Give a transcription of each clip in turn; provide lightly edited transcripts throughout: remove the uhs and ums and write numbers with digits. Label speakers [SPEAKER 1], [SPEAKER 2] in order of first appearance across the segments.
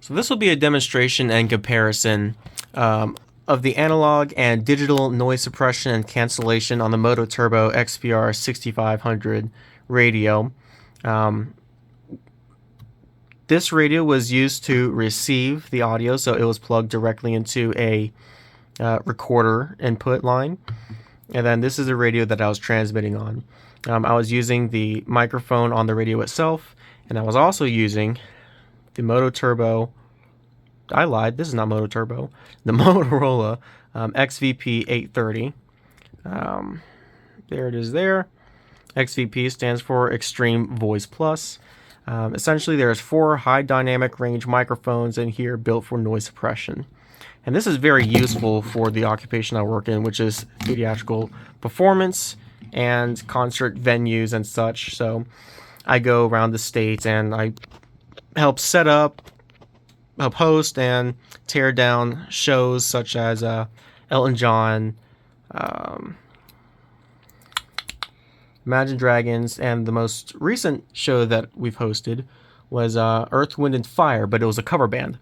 [SPEAKER 1] So this will be a demonstration and comparison of the analog and digital noise suppression and cancellation on the MotoTrbo XVR6500 radio. This radio was used to receive the audio, so it was plugged directly into a recorder input line. And then this is a radio that I was transmitting on. I was using the microphone on the radio itself, and I was also using the MotoTrbo. I lied, this is not MotoTrbo. The Motorola XVP830. There it is there. XVP stands for Extreme Voice Plus. Essentially, there's 4 high dynamic range microphones in here built for noise suppression. And this is very useful for the occupation I work in, which is theatrical performance and concert venues and such. So I go around the state and I help set up, help host, and tear down shows such as Elton John, Imagine Dragons, and the most recent show that we've hosted was Earth, Wind & Fire, but it was a cover band.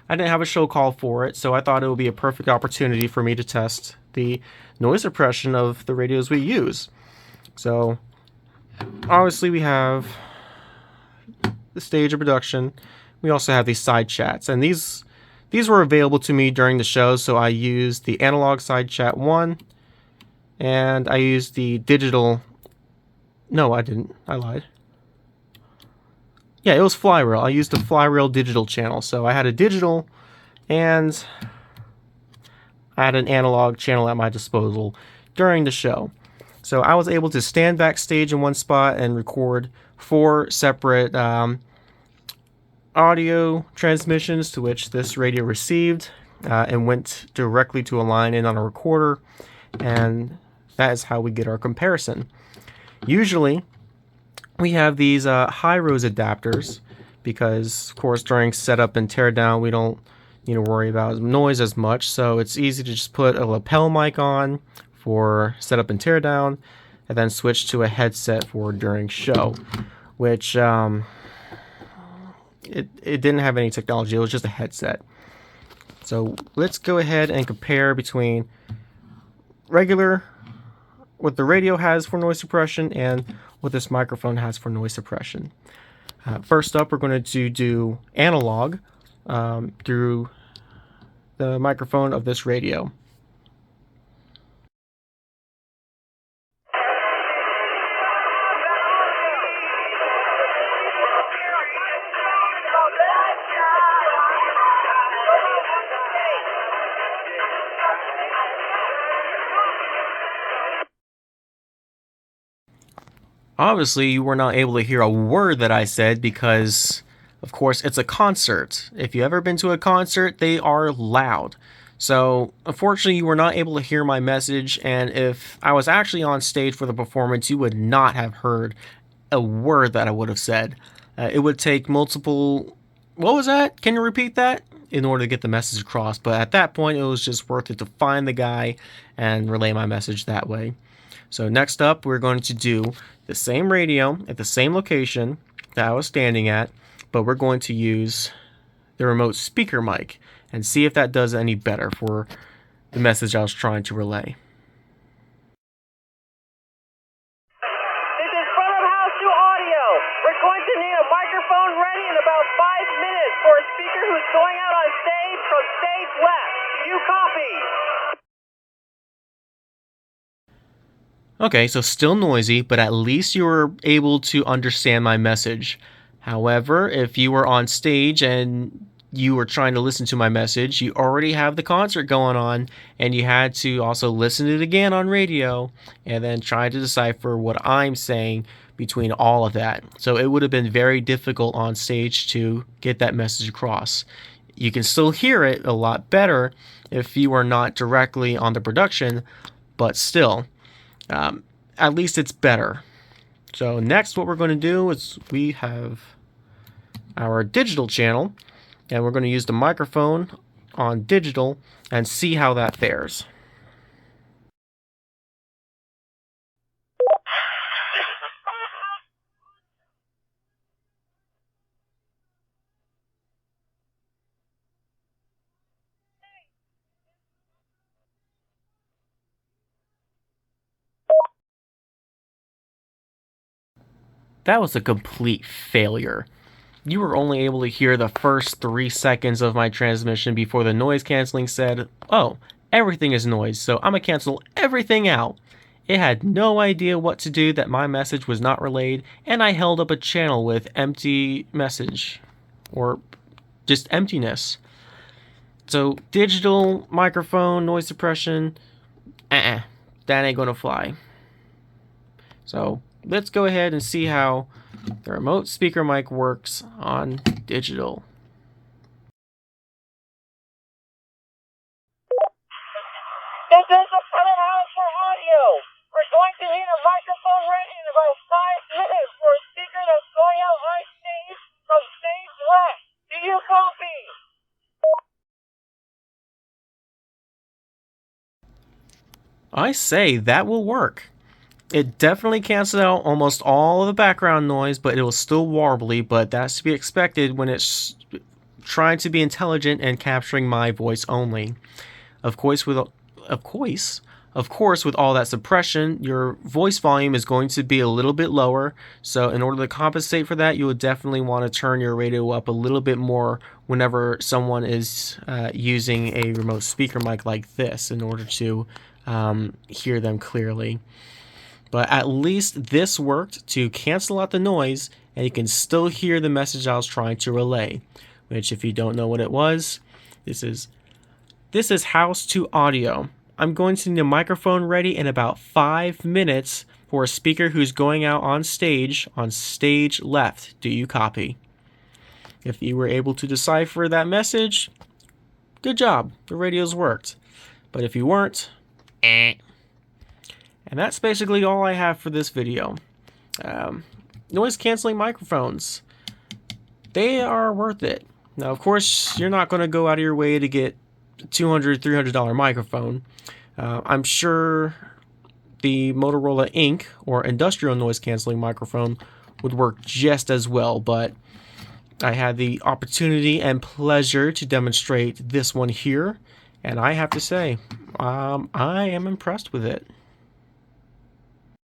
[SPEAKER 1] I didn't have a show call for it, so I thought it would be a perfect opportunity for me to test the noise suppression of the radios we use. So obviously we have the stage of production. We also have these side chats, and these were available to me during the show, so I used the analog side chat 1, and I used the digital. No, I didn't. I lied. Yeah, it was Flyrail. I used the Flyrail digital channel, so I had a digital and I had an analog channel at my disposal during the show. So I was able to stand backstage in one spot and record 4 separate audio transmissions to which this radio received and went directly to a line in on a recorder, and that is how we get our comparison. Usually we have these high-rose adapters because, of course, during setup and teardown we don't need to worry about noise as much, so it's easy to just put a lapel mic on for setup and teardown and then switch to a headset for during show, which it didn't have any technology. It was just a headset. So let's go ahead and compare between regular, what the radio has for noise suppression, and what this microphone has for noise suppression. First up, we're going to do analog through the microphone of this radio. Obviously, you were not able to hear a word that I said because, of course, it's a concert. If you've ever been to a concert, they are loud. So, unfortunately, you were not able to hear my message, and if I was actually on stage for the performance, you would not have heard a word that I would have said. It would take multiple... What was that? Can you repeat that? In order to get the message across, but at that point, it was just worth it to find the guy and relay my message that way. So next up, we're going to do the same radio at the same location that I was standing at, but we're going to use the remote speaker mic and see if that does any better for the message I was trying to relay.
[SPEAKER 2] This is front of house to audio. We're going to need a microphone ready in about 5 minutes for a speaker who's going out on stage from stage left. Do you copy?
[SPEAKER 1] Okay, so still noisy, but at least you were able to understand my message. However, if you were on stage and you were trying to listen to my message, you already have the concert going on, and you had to also listen to it again on radio, and then try to decipher what I'm saying between all of that. So it would have been very difficult on stage to get that message across. You can still hear it a lot better if you are not directly on the production, but still. At least it's better. So next what we're going to do is we have our digital channel, and we're going to use the microphone on digital and see how that fares. That was a complete failure. You were only able to hear the first 3 seconds of my transmission before the noise canceling said, "Oh, everything is noise, so I'm gonna cancel everything out." It had no idea what to do that my message was not relayed, and I held up a channel with empty message, or just emptiness. So digital microphone noise suppression, that ain't gonna fly. So let's go ahead and see how the remote speaker mic works on digital.
[SPEAKER 2] This is the front house for audio. We're going to need a microphone ready in about 5 minutes for a speaker that's going out on stage from stage left. Do you copy?
[SPEAKER 1] I say that will work. It definitely cancels out almost all of the background noise, but it was still warbly, but that's to be expected when it's trying to be intelligent and capturing my voice only. Of course, with all that suppression, your voice volume is going to be a little bit lower. So in order to compensate for that, you would definitely want to turn your radio up a little bit more whenever someone is using a remote speaker mic like this in order to hear them clearly. But at least this worked to cancel out the noise, and you can still hear the message I was trying to relay. Which, if you don't know what it was, this is house to audio. I'm going to need a microphone ready in about 5 minutes for a speaker who's going out on stage left. Do you copy? If you were able to decipher that message, good job. The radio's worked. But if you weren't, And that's basically all I have for this video. Noise canceling microphones. They are worth it. Now, of course, you're not going to go out of your way to get a $200, $300 microphone. I'm sure the Motorola Inc. or industrial noise canceling microphone would work just as well, but I had the opportunity and pleasure to demonstrate this one here, and I have to say, I am impressed with it.